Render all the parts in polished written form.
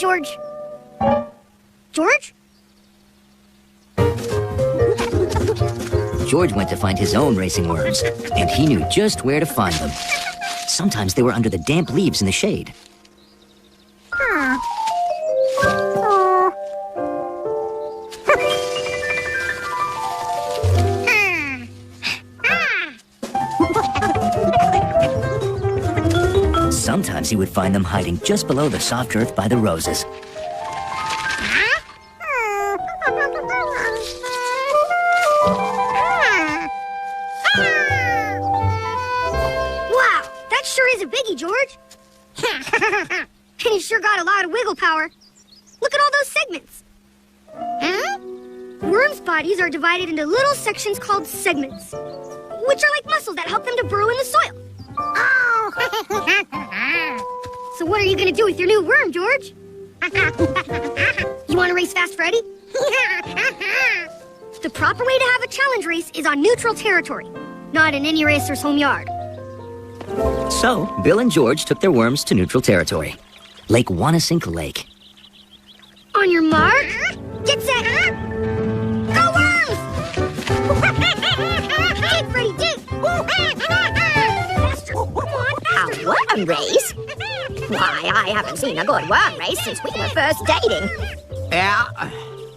George. George? George went to find his own racing worms, and he knew just where to find them. Sometimes they were under the damp leaves in the shade. Sometimes he would find them hiding just below the soft earth by the roses. Wow, that sure is a biggie, George. And he's sure got a lot of wiggle power. Look at all those segments. Worms' bodies are divided into little sections called segments, which are like muscles that help them to burrow in the soil. So what are you going to do with your new worm, George? You want to race Fast Freddy? The proper way to have a challenge race is on neutral territory, not in any racer's home yard. So, Bill and George took their worms to neutral territory, Lake Wanasink Lake. On your mark, get set, go worms! Dig, Freddy, dig! Faster, come on, faster! A worm race? Why, I haven't seen a good worm race since we were first dating. Yeah,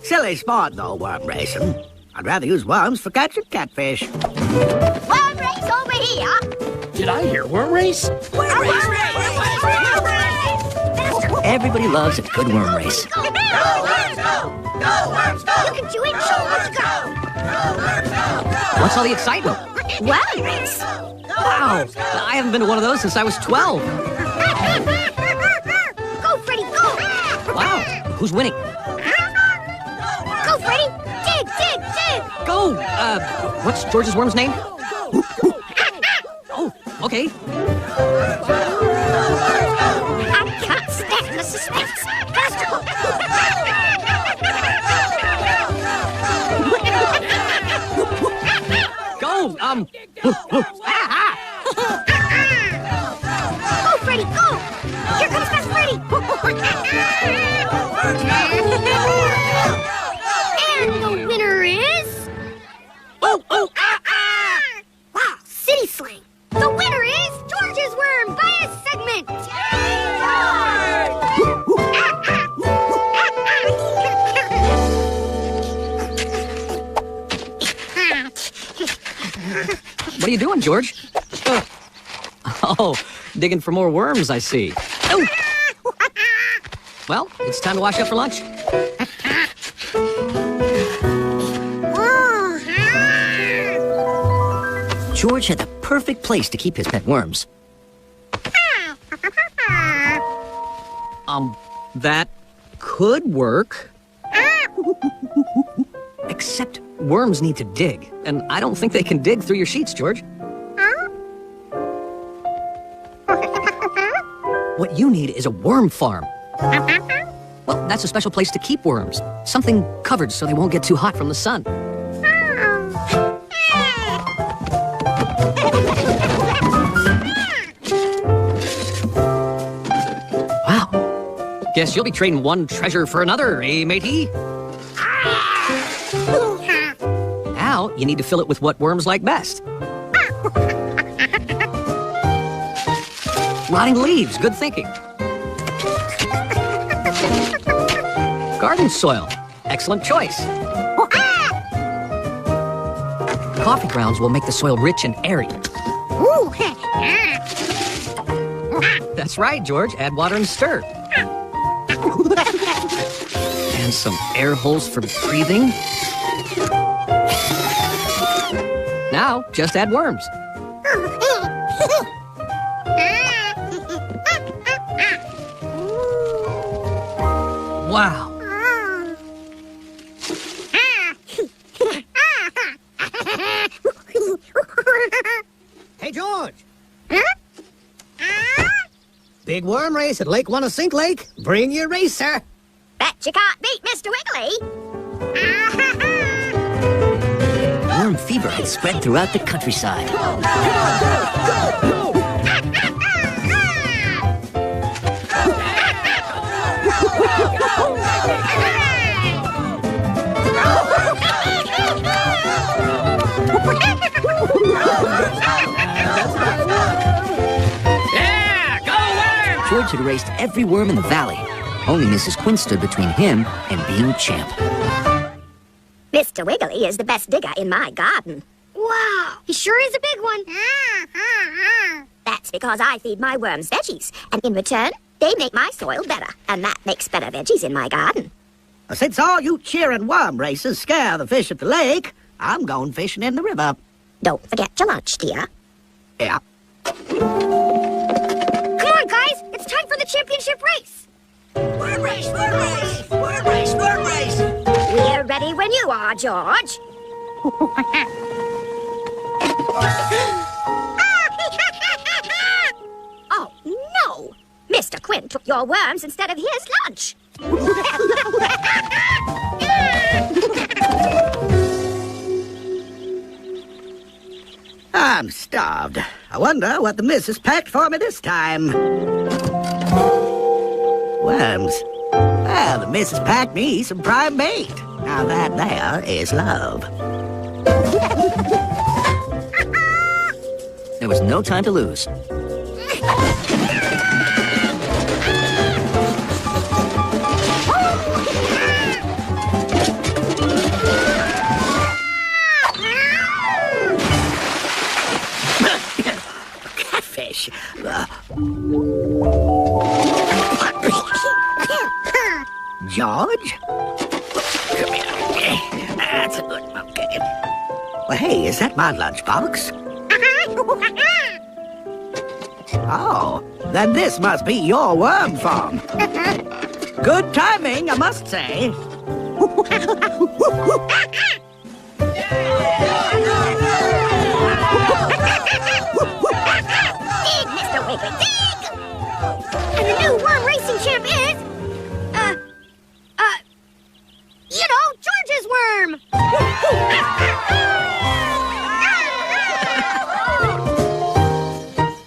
silly sport though, worm racing. I'd rather use worms for catching catfish. Worm race over here! Did I hear worm race? Worm race! Everybody loves a good worm race. Go, worms, go! Go, worms, go! You can do it, show us go! What's all the excitement? Worm race! Wow, I haven't been to one of those since I was 12. Go, Freddy, go! Wow, who's winning? Go, Freddy! Dig, dig, dig! Go! What's George's worm's name? Oh, okay. I can't stand the suspense! Faster! Go! Go, Freddy, go! Here comes Fast Freddy! And the winner is... Wow, city slang! The winner is George's worm by a segment! What are you doing, George? Oh, digging for more worms, I see. Oh. Well, it's time to wash up for lunch. George had the perfect place to keep his pet worms. That could work. Except worms need to dig, and I don't think they can dig through your sheets, George. What you need is a worm farm. Well, that's a special place to keep worms. Something covered so they won't get too hot from the sun. Wow. Guess you'll be trading one treasure for another, eh, matey? Now, you need to fill it with what worms like best. Rotting leaves, good thinking. Garden soil, excellent choice. Coffee grounds will make the soil rich and airy. That's right, George. Add water and stir. And some air holes for breathing. Now, just add worms. Wow. Hey, George. Big worm race at Lake Wanasink Lake. Bring your racer. Bet you can't beat Mr. Wiggly! Worm fever had spread throughout the countryside. Yeah, go worms! George had raced every worm in the valley. Only Mrs. Quinn stood between him and being champ. Mr. Wiggly is the best digger in my garden. Wow, he sure is a big one. That's because I feed my worms veggies, and in return, they make my soil better, and that makes better veggies in my garden. Since all you cheering worm racers scare the fish at the lake, I'm going fishing in the river. Don't forget your lunch, dear. Yeah. Come on, guys. It's time for the championship race. Worm race, worm race, worm race, worm race. We're ready when you are, George. Oh, no! Mr. Quinn took your worms instead of his lunch. I'm starved. I wonder what the missus packed for me this time. Worms. Well, the missus packed me some prime bait. Now that there is love. There was no time to lose. Catfish. George? Come here. That's a good pumpkin. Well, hey, is that my lunchbox? Oh, then this must be your worm farm. Good timing, I must say. Dig, Mr. Wiggly, dig! And the new worm racing champ is... George's worm!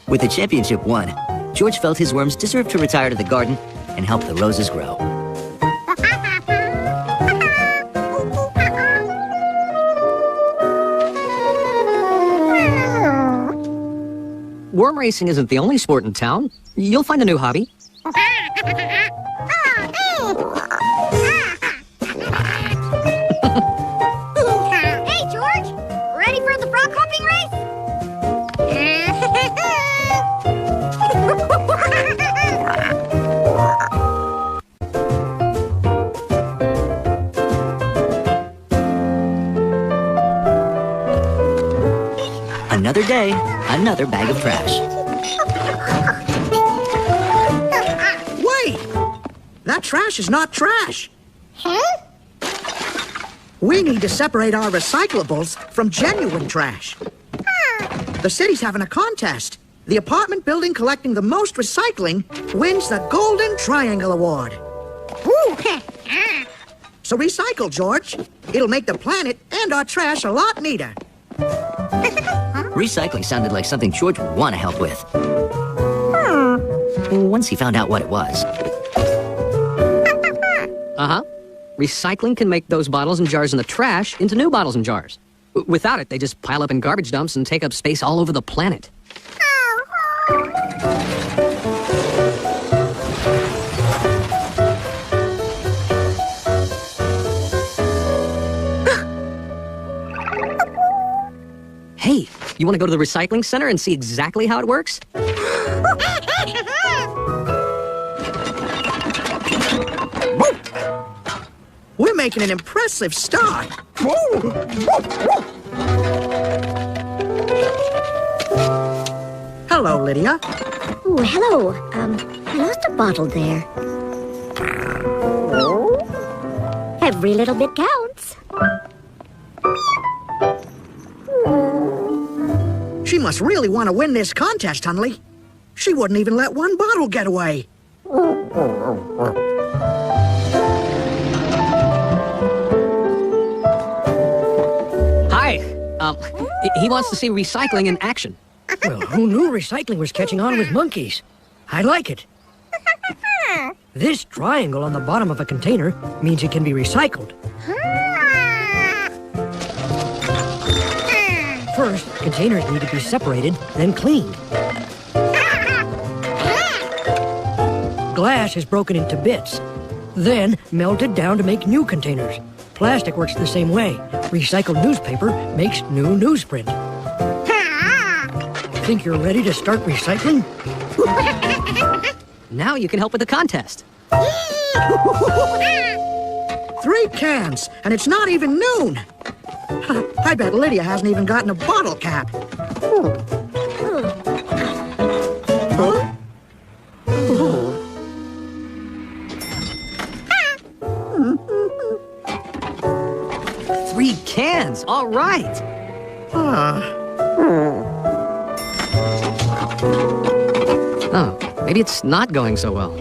With the championship won, George felt his worms deserved to retire to the garden and help the roses grow. Worm racing isn't the only sport in town. You'll find a new hobby. Hey, George! Ready for the frog hopping race? Another day, another bag of trash. Wait! That trash is not trash. Huh? We need to separate our recyclables from genuine trash. The city's having a contest. The apartment building collecting the most recycling wins the Golden Triangle Award. So recycle, George. It'll make the planet and our trash a lot neater. Recycling sounded like something George would want to help with. Once he found out what it was. Uh-huh. Recycling can make those bottles and jars in the trash into new bottles and jars. Without it, they just pile up in garbage dumps and take up space all over the planet. Hey, you want to go to the recycling center and see exactly how it works? We're making an impressive start. Hello, Lydia. Oh, hello. I lost a bottle there. Every little bit counts. She must really want to win this contest, Hunley. She wouldn't even let one bottle get away. Hi. He wants to see recycling in action. Well, who knew recycling was catching on with monkeys? I like it. This triangle on the bottom of a container means it can be recycled. First, containers need to be separated, then cleaned. Glass is broken into bits, then melted down to make new containers. Plastic works the same way. Recycled newspaper makes new newsprint. Think you're ready to start recycling? Now you can help with the contest. 3 cans, and it's not even noon. I bet Lydia hasn't even gotten a bottle cap. Three cans, all right. Oh, maybe it's not going so well.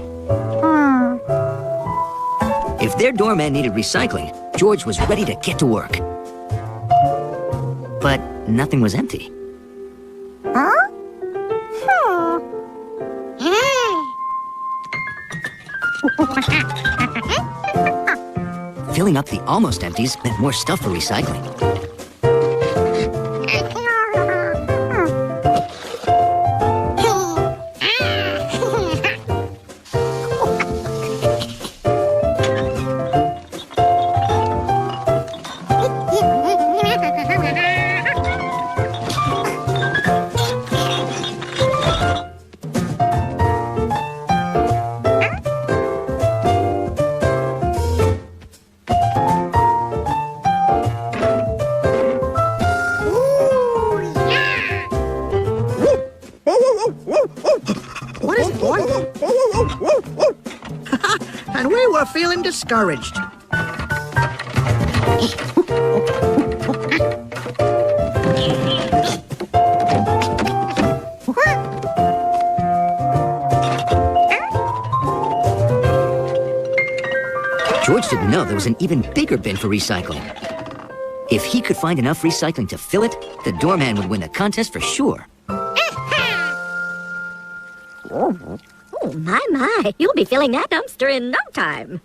If their doorman needed recycling, George was ready to get to work. But nothing was empty. Filling up the almost empties meant more stuff for recycling. What is it, boy? And we were feeling discouraged. George didn't know there was an even bigger bin for recycling. If he could find enough recycling to fill it, the doorman would win the contest for sure. Oh, my. You'll be filling that dumpster in no time.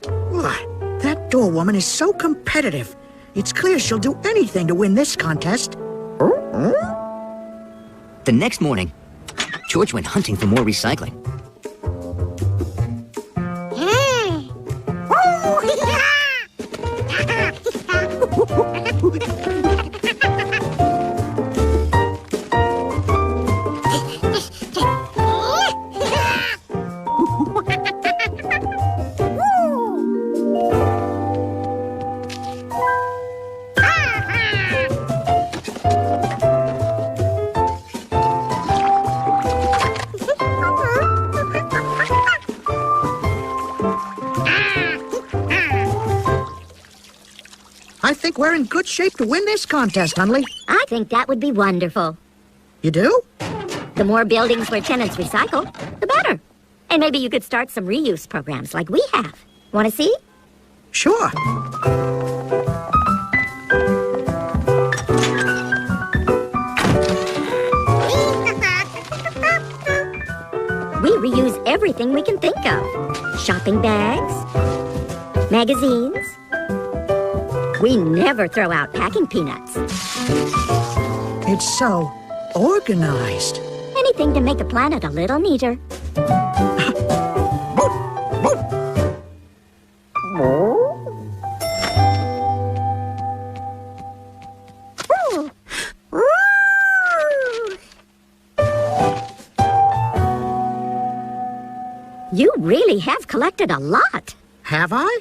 That doorwoman is so competitive. It's clear she'll do anything to win this contest. The next morning, George went hunting for more recycling. I think we're in good shape to win this contest, Hunley. I think that would be wonderful. You do? The more buildings where tenants recycle, the better. And maybe you could start some reuse programs like we have. Want to see? Sure. We reuse everything we can think of. Shopping bags, magazines. We never throw out packing peanuts. It's so organized. Anything to make the planet a little neater. You really have collected a lot. Have I?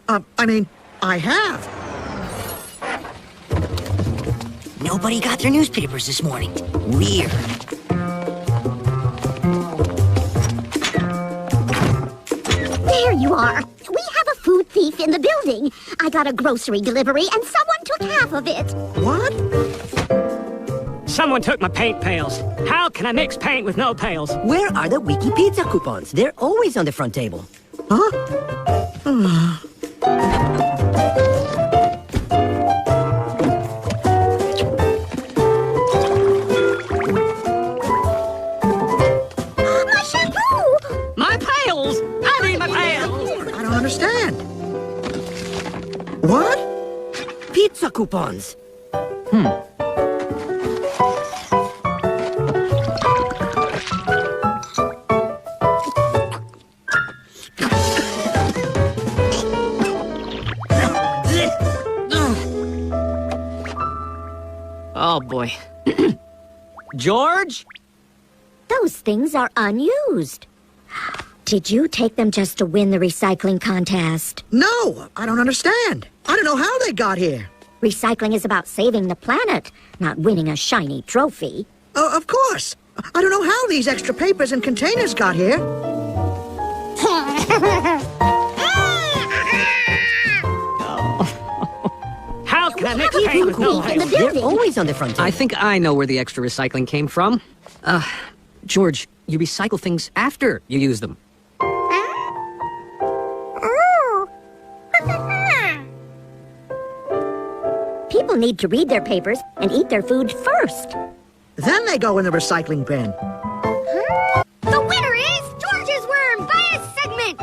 I have. Nobody got their newspapers this morning. Weird. There you are. We have a food thief in the building. I got a grocery delivery and someone took half of it. What? Someone took my paint pails. How can I mix paint with no pails? Where are the Wiki Pizza coupons? They're always on the front table. Huh? My shampoo! My pails! I need my pails! I don't understand. What? Pizza coupons. Oh, boy. George? Those things are unused. Did you take them just to win the recycling contest? No, I don't understand. I don't know how they got here. Recycling is about saving the planet, not winning a shiny trophy. Of course. I don't know how these extra papers and containers got here. How can I mix paint with no pails? They're always on the front I think I know where the extra recycling came from. George, you recycle things after you use them. People need to read their papers and eat their food first. Then they go in the recycling bin. The winner is George's worm by a segment!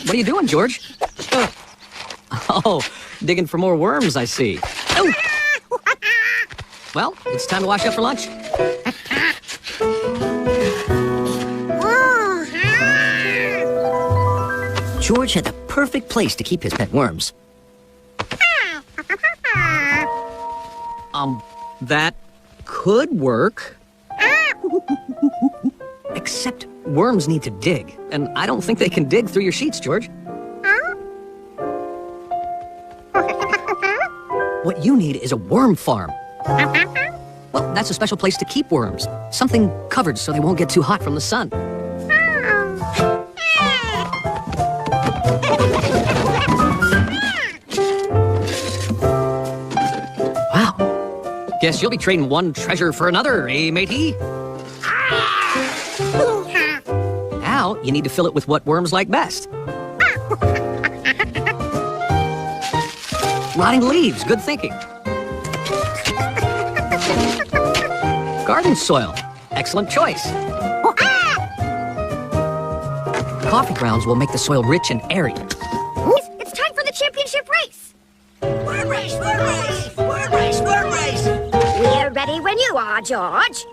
What are you doing, George? Oh, digging for more worms, I see. Oh. Well, it's time to wash up for lunch. George had the perfect place to keep his pet worms. That could work. Except worms need to dig, and I don't think they can dig through your sheets, George. What you need is a worm farm. Well, that's a special place to keep worms. Something covered so they won't get too hot from the sun. Wow. Guess you'll be trading one treasure for another, eh, matey? Now, you need to fill it with what worms like best. Rotting leaves, good thinking. Garden soil, excellent choice. Coffee grounds will make the soil rich and airy. It's time for the championship race! Worm race, worm race, worm race, worm race. We're ready when you are, George.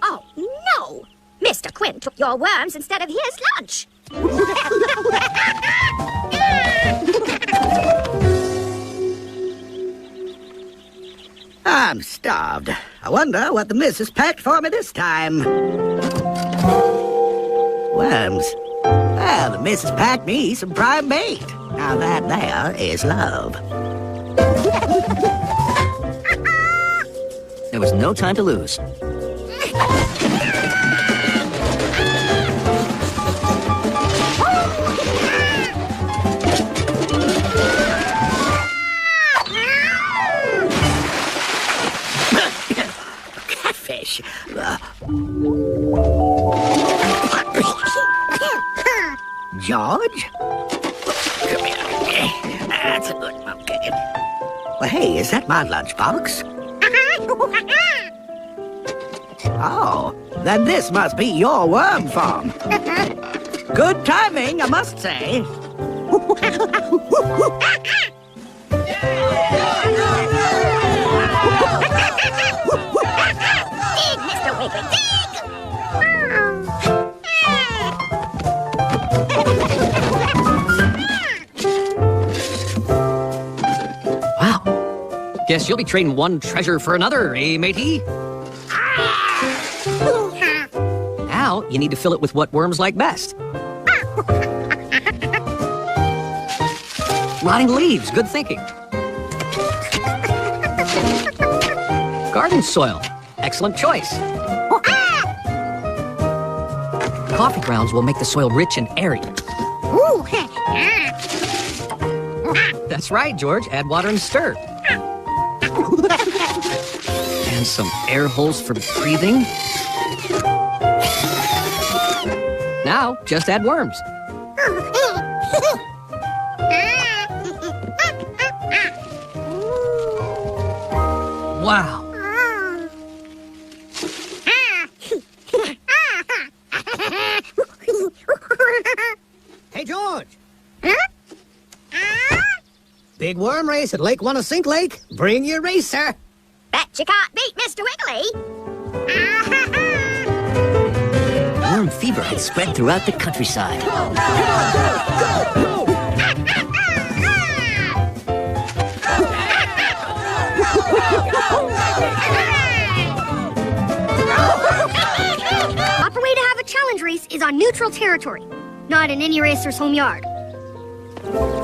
Oh, no! Mr. Quinn took your worms instead of his lunch. I'm starved. I wonder what the missus packed for me this time. Worms. Well, the missus packed me some prime bait. Now that there is love. There was no time to lose. Catfish. George? Come here. That's a good pumpkin. Well, hey, is that my lunchbox? Oh, then this must be your worm farm. Good timing, I must say. Dig, Mr. Wiggly, dig! Wow. Guess you'll be trading one treasure for another, eh, matey? Now, you need to fill it with what worms like best. Rotting leaves, good thinking. Garden soil, excellent choice. Coffee grounds will make the soil rich and airy. That's right, George. Add water and stir. And some air holes for breathing. Now, just add worms. Wow. Hey, George. Big worm race at Lake Wanna Sink Lake. Bring your racer. Bet you can't beat Mr. Wiggly. Worm fever had spread throughout the countryside. Proper way to have a challenge race is on neutral territory, not in any racer's home yard.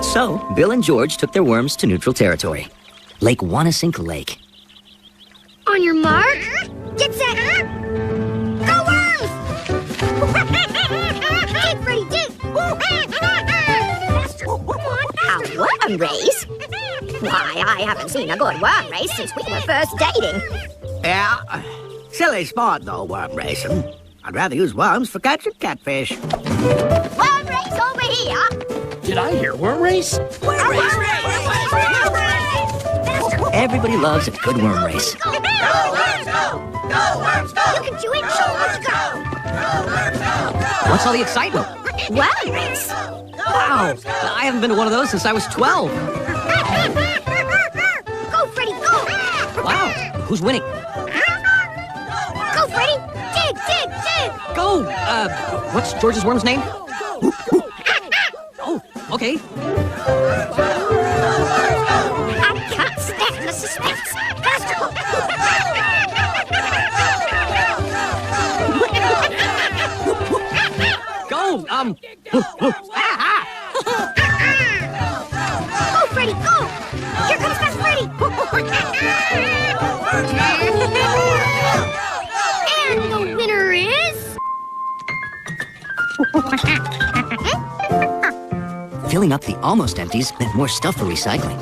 So, Bill and George took their worms to neutral territory. Lake Wanasink Lake. On your mark, get set, go worms! Dig, Freddy, dig! Faster, come on, A faster! worm race? Why, I haven't seen a good worm race since we were first dating. Yeah, silly sport though, worm racing. I'd rather use worms for catching catfish. Worm race over here. Did I hear worm race? Worm race! Everybody loves a good worm race. Go, worms, go! Go, worms, go! You can do it, show us, go! What's all the excitement? Worm race? Wow, I haven't been to one of those since I was 12. Go, Freddy, go! Wow, who's winning? Go, Freddy! Dig, dig, dig! Go! What's George's worm's name? Oh, okay. I can't stand the suspense. Faster! Go! Go, Freddy, go! Here comes Fast Freddy! And the winner is... Filling up the almost empties meant more stuff for recycling.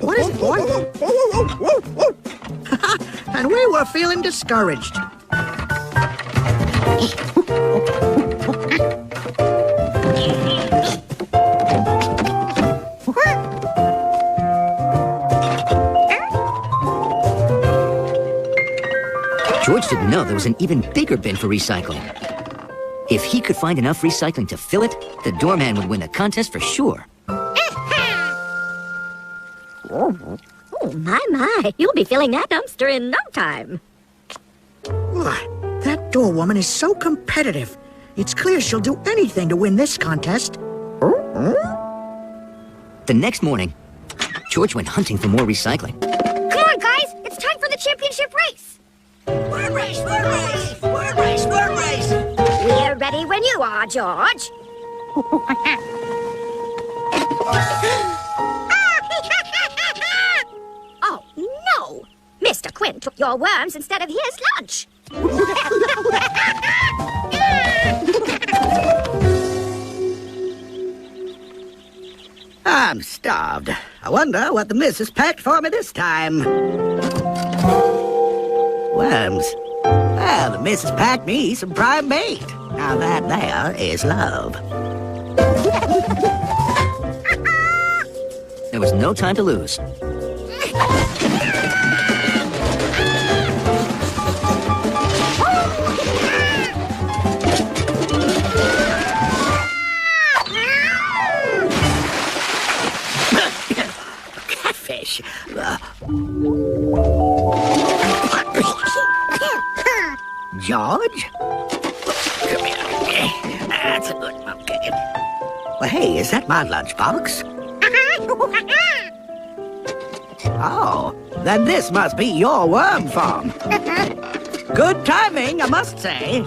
What is it, boy? And we were feeling discouraged. George didn't know there was an even bigger bin for recycling. If he could find enough recycling to fill it, the doorman would win the contest for sure. Oh, my. You'll be filling that dumpster in no time. Why, that door woman is so competitive. It's clear she'll do anything to win this contest. The next morning, George went hunting for more recycling. Come on, guys! It's time for the championship race! Worm race, worm race, worm race, worm race. We're ready when you are, George. Oh, no! Mr. Quinn took your worms instead of his lunch. I'm starved. I wonder what the missus packed for me this time. Worms. Well, the missus packed me some prime bait. Now that there is love. There was no time to lose. Catfish. George? Come here. That's a good one. Okay. Well, hey, is that my lunchbox? Oh, then this must be your worm farm. Good timing, I must say.